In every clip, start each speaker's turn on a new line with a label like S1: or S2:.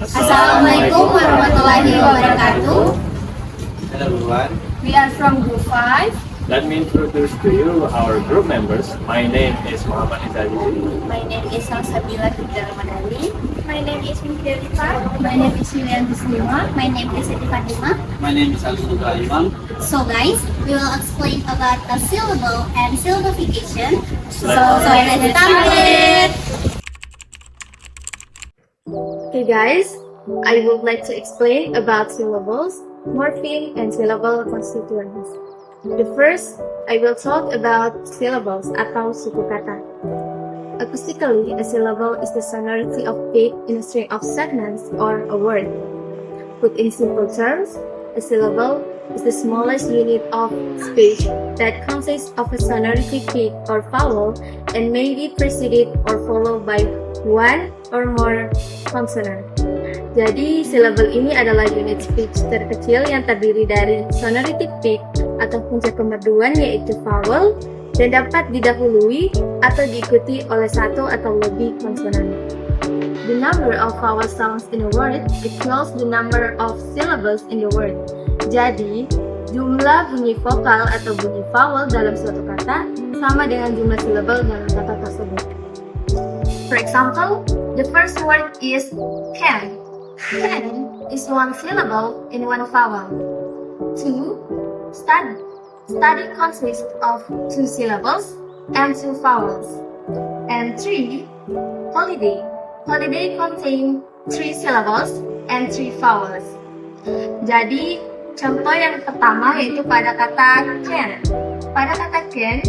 S1: Assalamualaikum warahmatullahi wabarakatuh.
S2: Hello everyone.
S1: We are from Group 5.
S3: Let me introduce to you our group members. My name is Muhammad Izadi.
S1: My name is Salsabila Ramadhani.
S4: My name is Mimpi Delita.
S1: My name is Yulian Bismillah.
S4: My name is Siti Fatima.
S2: My name is Al-Sudha Imam.
S4: So guys, we will explain about the syllable and syllabification. So let's start it.
S1: Okay guys, I would like to explain about syllables, morpheme, and syllable constituents. The first, I will talk about syllables atau suku kata. Acoustically, a syllable is the sonority of pitch in a string of segments or a word. Put in simple terms, a syllable is the smallest unit of speech that consists of a sonority pitch or vowel and may be preceded or followed by one or more consonant. Jadi, syllable ini adalah unit speech terkecil yang terdiri dari sonority pitch atau puncak kemerduan yaitu vowel dan dapat didahului atau diikuti oleh satu atau lebih konsonan. The number of vowel sounds in a word equals the number of syllables in the word. Jadi, jumlah bunyi vokal atau bunyi vowel dalam suatu kata sama dengan jumlah syllable dalam kata tersebut. For example, the first word is can. Can is one syllable in one vowel. 2. Study. Study consists of 2 syllables and 2 vowels. And 3. Holiday. Holiday contain 3 syllables and 3 vowels. Jadi, contoh yang pertama yaitu pada kata can. Pada kata can,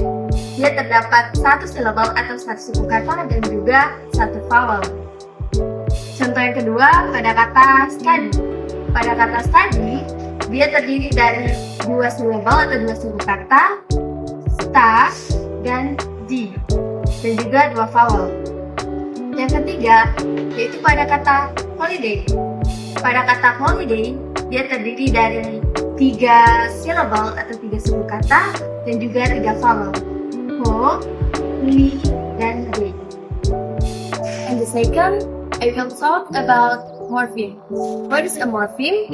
S1: dia terdapat 1 syllable atau 1 suku kata dan juga 1 vowel. Contoh yang kedua pada kata study. Pada kata study, dia terdiri dari 2 syllable atau 2 suku kata, sta dan di, dan juga 2 vowel. Yang ketiga, yaitu pada kata holiday. Pada kata holiday, dia terdiri dari 3 syllable atau 3 suku kata dan juga 3 vowel, ho, li, dan day. And the second, I will talk about morpheme. What is a morpheme?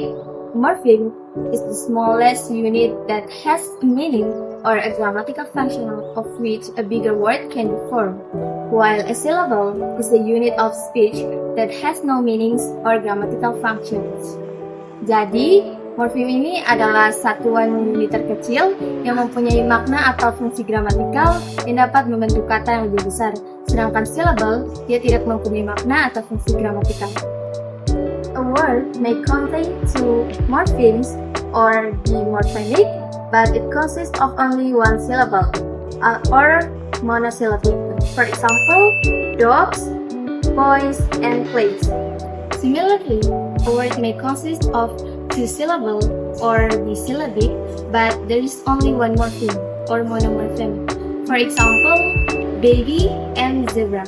S1: Morpheme is the smallest unit that has a meaning or a grammatical function of which a bigger word can be formed, while a syllable is a unit of speech that has no meanings or grammatical functions. Jadi, morfem ini adalah satuan unit terkecil yang mempunyai makna atau fungsi gramatikal yang dapat membentuk kata yang lebih besar. Sedangkan syllable, dia tidak mempunyai makna atau fungsi gramatikal. A word may contain 2 morphemes or be morphemic, but it consists of only 1 syllable or monosyllabic. For example, dogs, boys, and plays. Similarly, a word may consist of 2 syllables or be syllabic, but there is only 1 morpheme or monomorphemic. For example, baby and zebra.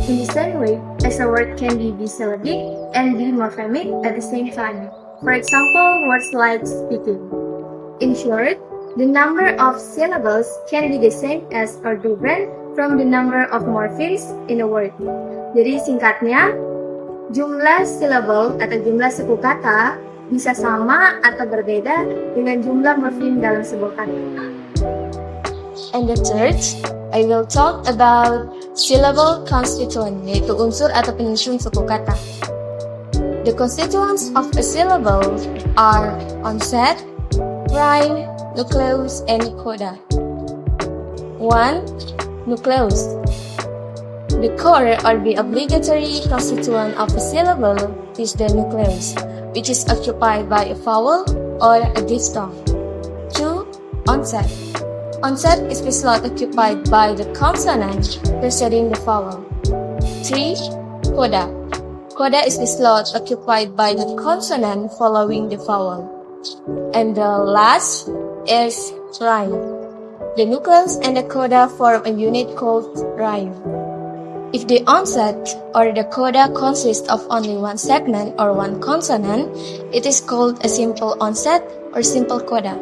S1: In the same way, as a word can be bisyllabic and be morphemic at the same time. For example, words like speaking. In short, the number of syllables can be the same as or different from the number of morphemes in a word. Jadi singkatnya, jumlah syllable atau jumlah suku kata bisa sama atau berbeda dengan jumlah morfem dalam sebuah kata. And the third, I will talk about syllable constituent, yaitu unsur atau penyusun suku kata. The constituents of a syllable are onset, rhyme, nucleus, and coda. 1. Nucleus. The core or the obligatory constituent of a syllable is the nucleus, which is occupied by a vowel or a diphthong. 2. Onset. Onset is the slot occupied by the consonant preceding the vowel. 3. Coda. Coda is the slot occupied by the consonant following the vowel. And the last is rhyme. The nucleus and the coda form a unit called rhyme. If the onset or the coda consists of only 1 segment or 1 consonant, it is called a simple onset or simple coda.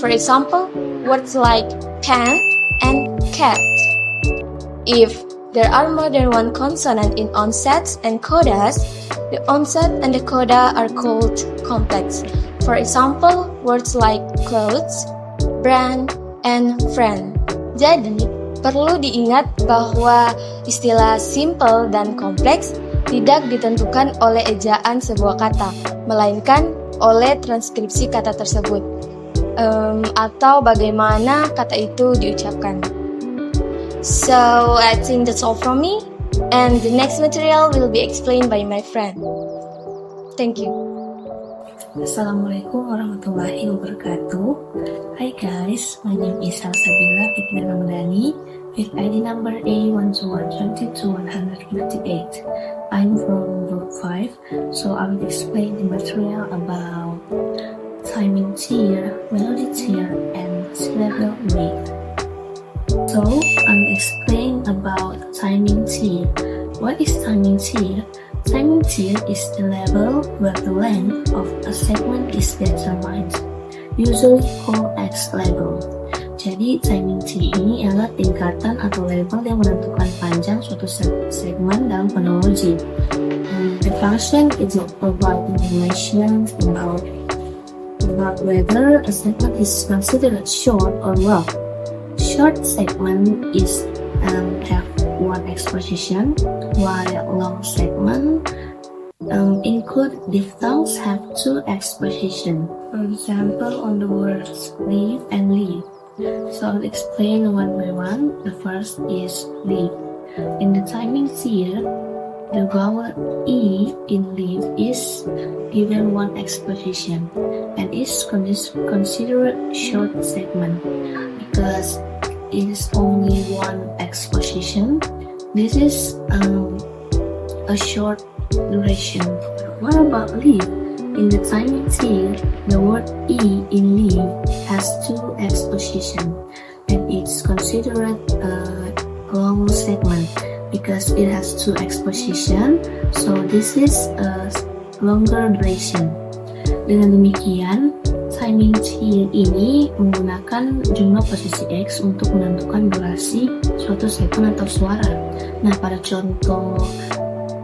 S1: For example, words like pen and cat. If there are more than one consonant in onsets and codas, the onset and the coda are called complex. For example, words like clothes, brand, and friend. Jadi, perlu diingat bahwa istilah simple dan kompleks tidak ditentukan oleh ejaan sebuah kata, melainkan oleh transkripsi kata tersebut, atau bagaimana kata itu diucapkan. So, I think that's all from me, and the next material will be explained by my friend. Thank you.
S5: Assalamualaikum warahmatullahi wabarakatuh. Hi guys, my name is Salsabila Ibn Ramadhani with ID number A12122-158. I'm from Group 5, so I will explain the material about timing tier, melody tier, and syllable weight. So, I'll explain about timing tier. What is timing tier? Timing tier is the level where the length of a segment is determined, usually called as level. Jadi, timing tier ini adalah tingkatan atau level yang menentukan panjang suatu segmen dalam fonologi. The function is to provide information about whether a segment is considered short or long. Short segment is have one exposition, while long segment include diphthongs have two expositions. For example, on the words leave and leave. So I'll explain one by one. The first is leave. In the timing tier, the vowel E in leave is given one exposition and is considered short segment because it is only one exposition. This is a short duration. What about leave? In the timing tier, the word E in leave has two expositions and it's considered a long segment because it has two expositions, so this is a longer duration. Dengan demikian, timing tier ini menggunakan jumlah posisi X untuk menentukan durasi suatu segmen atau suara. Nah, pada contoh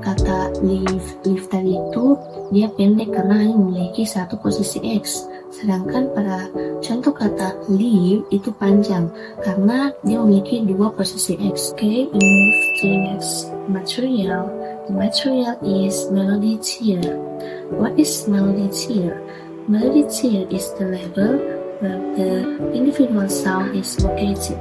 S5: kata leave tadi itu, dia pendek karena hanya memiliki satu posisi X. Sedangkan pada contoh kata leave itu panjang karena dia memiliki dua posisi X. Okay, we move to the next material. The material is melody tier. What is melody tier? Melody tier is the level where the individual sound is located.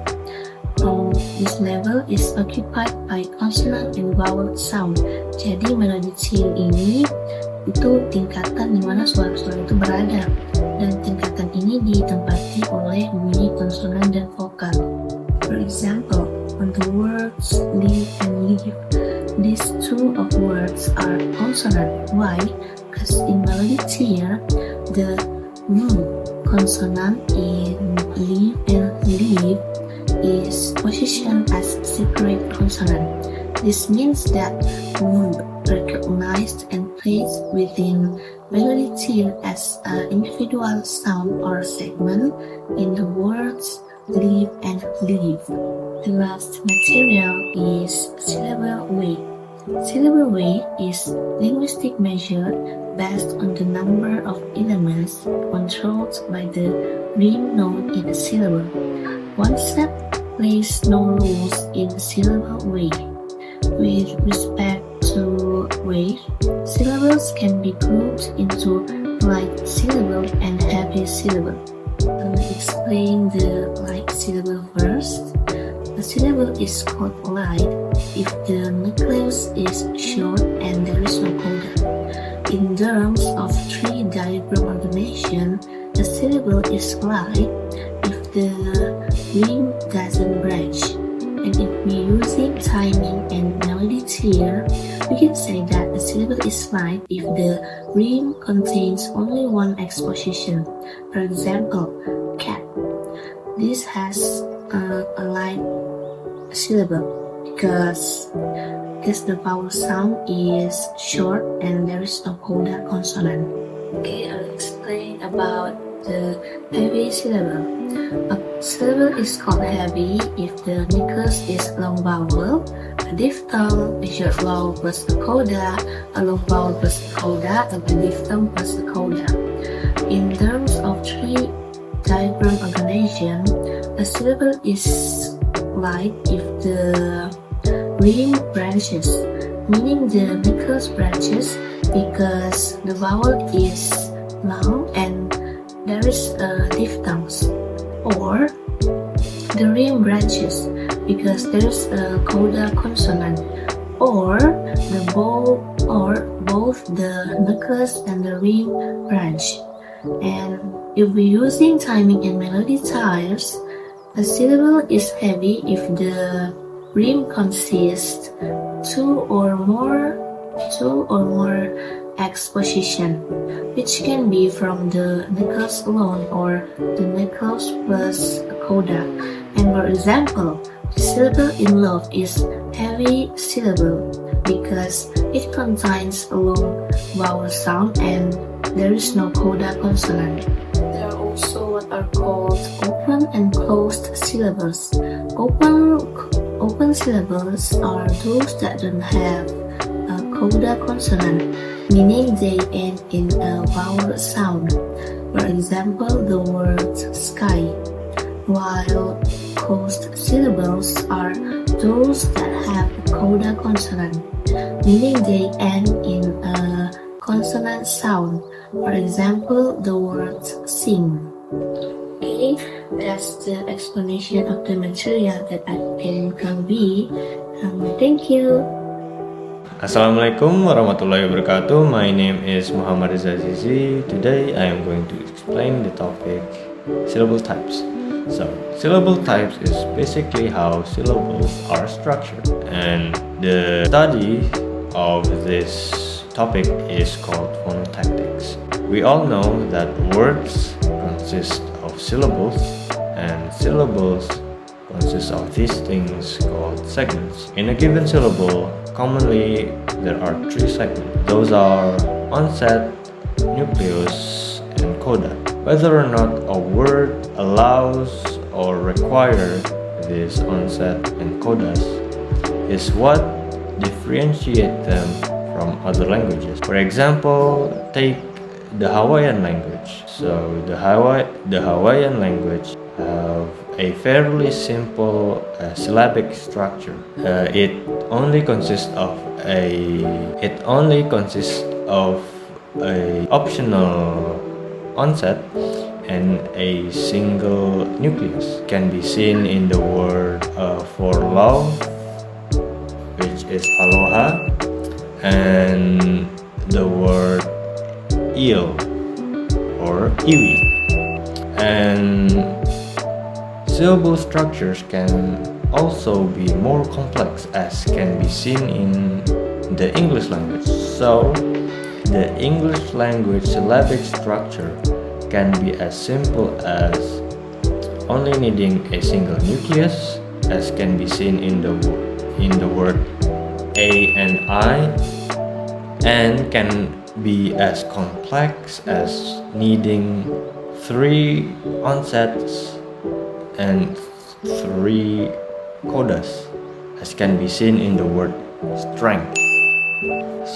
S5: This level is occupied by consonant and vowel sound. Jadi melody tier ini itu tingkatan di mana suara-suara itu berada, dan tingkatan ini ditempati oleh bunyi konsonan dan vokal. For example, on the words leave and leave, these two of words are consonant. Why? Because in melody tier, the consonant in leave and leave is positioned as separate consonant. This means that recognized and placed within melody tier as an individual sound or segment in the words leave and leave. The last material is syllable weight. Syllable weight is linguistic measure based on the number of elements controlled by the rim known in a syllable. One set plays no rules in syllable weight. With respect to weight, syllables can be grouped into light syllable and heavy syllable. I will explain the light syllable first. A syllable is called light if the nucleus is short and there is no coda. In terms of tree diagram organization, the syllable is light if the rim doesn't branch. And if we're using timing and melody tier, we can say that the syllable is light if the rim contains only one exposition. For example, cat. This has a light syllable because the vowel sound is short and there is no coda consonant. Okay, I'll explain about the heavy syllable. A Syllable is called heavy if the nucleus is long vowel, a diphthong, a short vowel plus a coda, a long vowel plus a coda, and a diphthong plus a coda. In terms of tree diagram organization, a syllable is like if the rim branches, meaning the nucleus branches because the vowel is long and there is a diphthongs. Or the rim branches because there's a coda consonant, or both the nucleus and the rim branch. And if we're using timing and melody types, a syllable is heavy if the rim consists two or more exposition, which can be from the nucleus alone or the nucleus plus a coda. And for example, the syllable in love is heavy syllable because it contains a long vowel sound and there is no coda consonant. There are also what are called open and closed syllables. Open syllables are those that don't have a coda consonant, meaning they end in a vowel sound. For example, the word sky. While closed syllables are those that have a coda consonant, meaning they end in a consonant sound. For example, the word sing. Okay, that's the explanation of the material that I can convey. Thank you.
S6: Assalamualaikum warahmatullahi wabarakatuh. My name is Muhammad Azizi. Today I am going to explain the topic syllable types. So, syllable types is basically how syllables are structured, and the study of this topic is called phonotactics. We all know that words consist of syllables, and syllables consist of these things called segments. In a given syllable, commonly there are three segments. Those are onset, nucleus, and coda. Whether or not a word allows or requires these onset and codas is what differentiates them from other languages. For example, take the Hawaiian language. So the Hawaiian language have a fairly simple syllabic structure. It only consists of a optional onset and a single nucleus. Can be seen in the word for love, which is aloha, and the word eel or iwi. And syllable structures can also be more complex, as can be seen in the English language. So, the English language syllabic structure can be as simple as only needing a single nucleus, as can be seen in the word a and I, and can be as complex as needing three onsets and three codas, as can be seen in the word strength.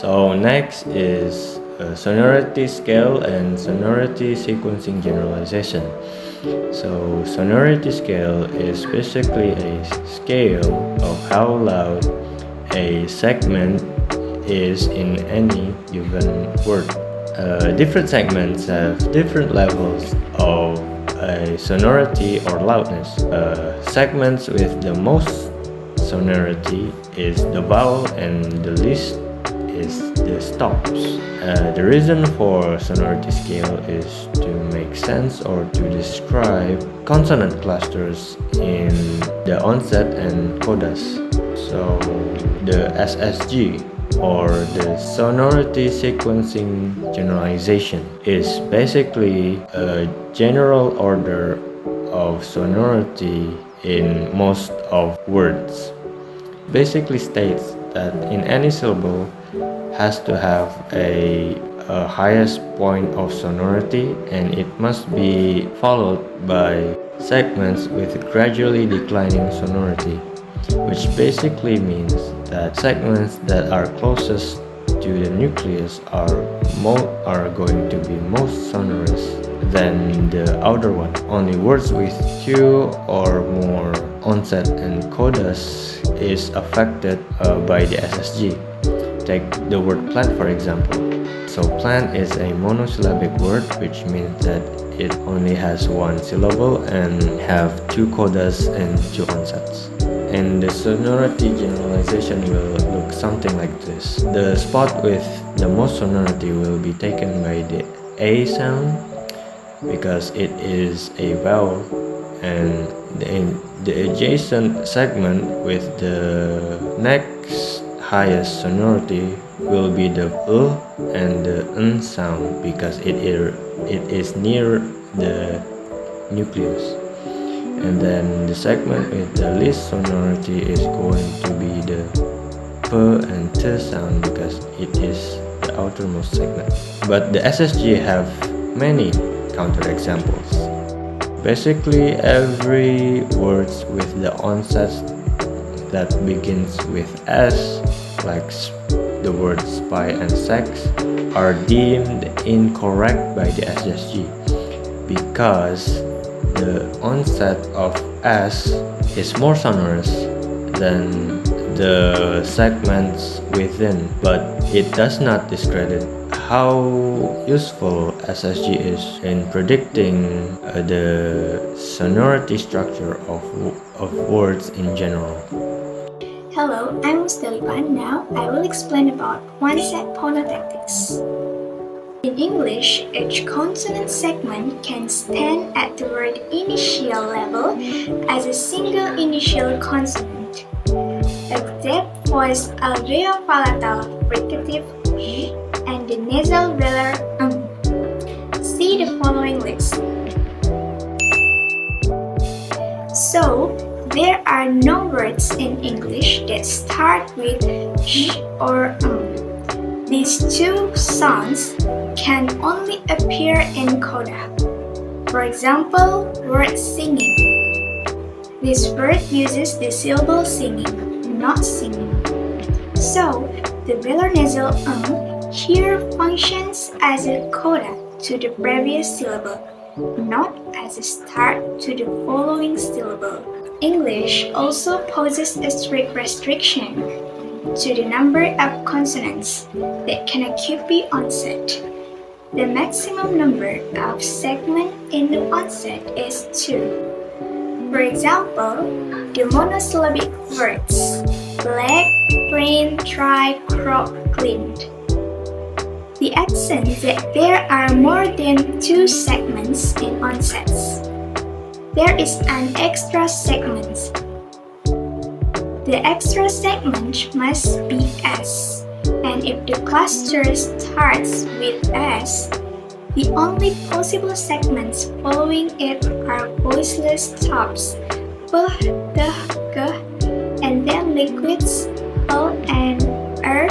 S6: So next is sonority scale and sonority sequencing generalization. So sonority scale is basically a scale of how loud a segment is in any given word. Different segments have different levels of sonority or loudness. Segments with the most sonority is the vowel, and the least is the stops. The reason for sonority scale is to make sense or to describe consonant clusters in the onset and codas. So the SSG, or the sonority sequencing generalization, is basically a general order of sonority in most of words. Basically states that in any syllable has to have a highest point of sonority, and it must be followed by segments with gradually declining sonority, which basically means that segments that are closest to the nucleus are going to be most sonorous than the outer one. Only words with two or more onset and codas is affected by the SSG. Take the word plant for example. So plant is a monosyllabic word, which means that it only has one syllable and have two codas and two onsets. And the sonority generalization will look something like this. The spot with the most sonority will be taken by the A sound because it is a vowel, and the adjacent segment with the next highest sonority will be the and the N sound because it is near the nucleus. And then the segment with the least sonority is going to be the P and T sound because it is the outermost segment. But the SSG have many counterexamples. Basically, every words with the onsets that begins with S, like the words spy and sex, are deemed incorrect by the SSG because the onset of S is more sonorous than the segments within, but it does not discredit how useful SSG is in predicting the sonority structure of words in general.
S7: Hello, I'm Syllable. Now I will explain about one-set phonotactics. In English, each consonant segment can stand at the word initial level as a single initial consonant, except for alveopalatal fricative sh and the nasal velar See the following list. So, there are no words in English that start with sh or These two sounds can only appear in coda. For example, word singing. This word uses the syllable singing, not singing. So, the velar nasal here functions as a coda to the previous syllable, not as a start to the following syllable. English also poses a strict restriction to the number of consonants that can occupy onset. The maximum number of segments in the onset is 2. For example, the monosyllabic words black, green, dry, crop, cleaned. The accent that there are more than 2 segments in onsets. There is an extra segment. The extra segment must be S, and if the cluster starts with S, the only possible segments following it are voiceless stops, p, t, g, and then liquids O and R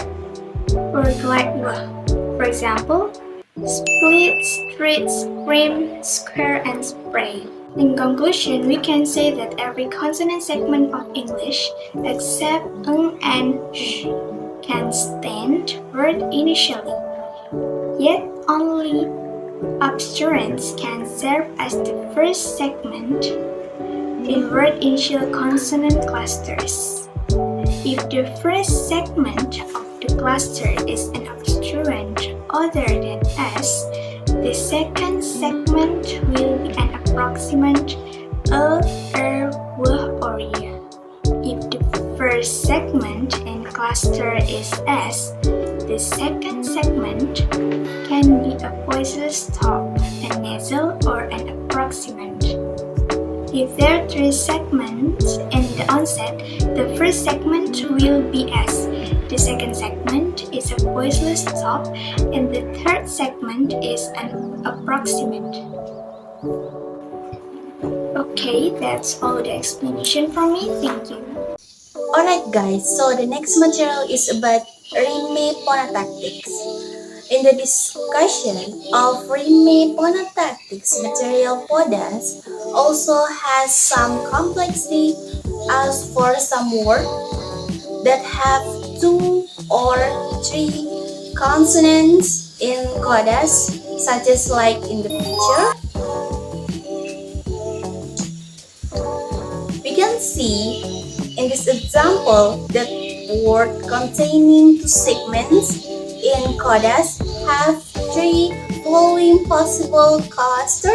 S7: or glide w. For example, split, street, scream, square, and spray. In conclusion, we can say that every consonant segment of English, except ng and sh, can stand word initially. Yet only obstruents can serve as the first segment in word initial consonant clusters. If the first segment of the cluster is an obstruent other than S, the second segment will be an approximant w, or y. If the first segment in cluster is S, the second segment can be a voiceless stop, a nasal, or an approximant. If there are 3 segments in the onset, the first segment will be S, the second segment is a voiceless stop, and the third segment is an approximant. Okay, that's all the explanation from me. Thank you.
S8: Alright guys, so the next material is about rime phonotactics. In the discussion of remade phonotactics, material PODAS also has some complexity as for some words that have two or three consonants in codas, such as like in the picture. We can see in this example that word containing two segments in codas have three following possible cluster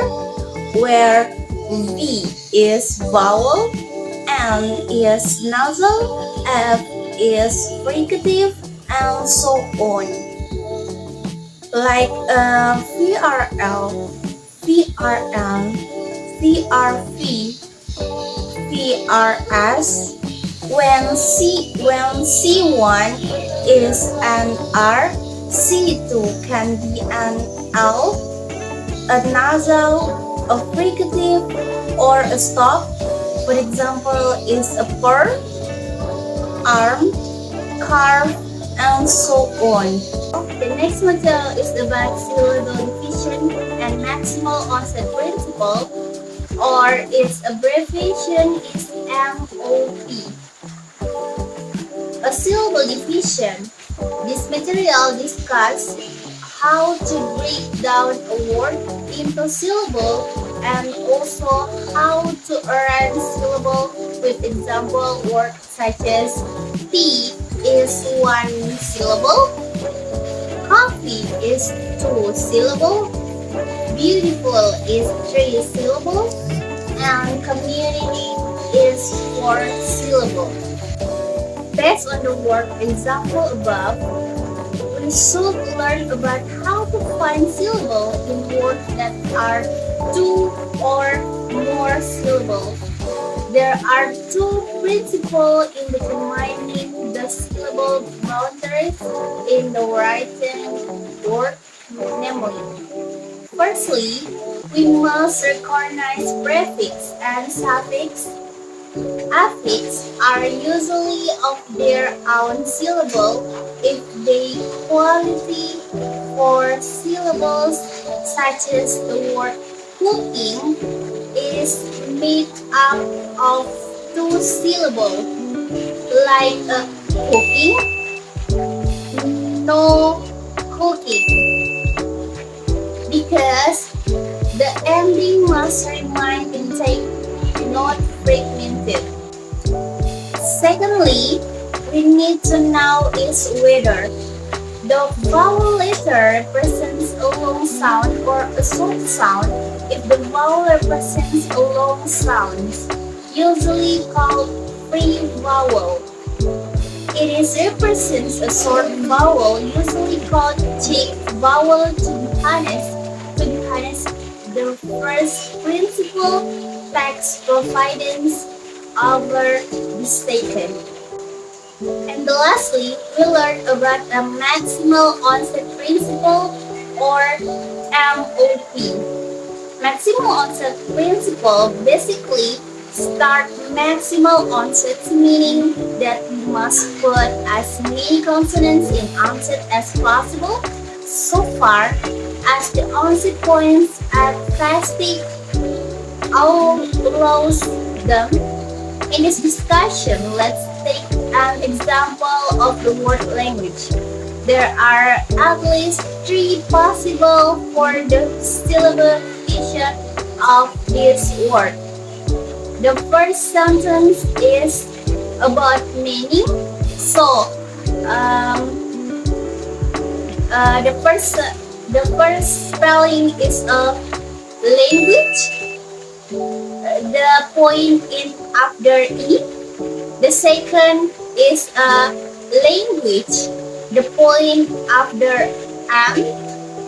S8: where V is vowel, N is nasal, F is fricative, and so on. Like VRL, VRN, VRV, VRS. When C1 is an R, C2 can be an L, a nasal, a fricative, or a stop. For example, is a per, arm, carve, and so on.
S4: The next module is about syllable division and maximal onset principle, or its abbreviation is MOP. A syllable division. This material discusses how to break down a word into syllable and also how to arrange syllable with example words such as tea is one syllable, coffee is two syllable, beautiful is three syllable, and community is four syllable. Based on the word example above, we should learn about how to find syllable in words that are two or more syllables. There are two principles in determining the syllable boundaries in the written word, namely. Firstly, we must recognize prefix and suffix. Affix are usually of their own syllable if they quality for syllables such as the word cooking is made up of two syllables like cooking, no cooking, because the ending must remain intact, not fragmented. Secondly, we need to know is whether the vowel letter represents a long sound or a short sound. If the vowel represents a long sound, usually called free vowel, it is represents a short vowel, usually called thick vowel to be harnessed. The first principle takes precedence over the second. And lastly, we learn about the maximal onset principle or MOP. Maximal onset principle basically start maximal onset, meaning that we must put as many consonants in onset as possible so far as the onset points at plastic outlaws them. In this discussion, let's take an example of the word language. There are at least three possible for the syllabification of this word. The first sentence is about meaning. So, the first spelling is a language. The point in after E. The second is a language. The point after M.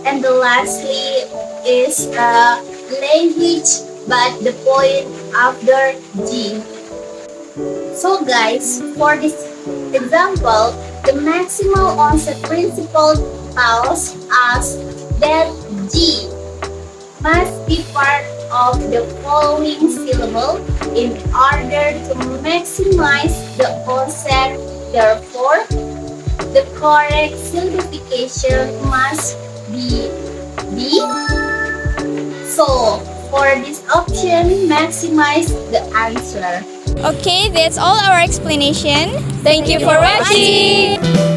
S4: And the lastly is a language but the point after G. So guys, for this example, the maximal onset principle tells us that G must be part of the following syllable in order to maximize the onset. Therefore, The correct syllabification must be B. So, for this option, maximize the answer.
S9: Okay, that's all our explanation. Thank you for watching.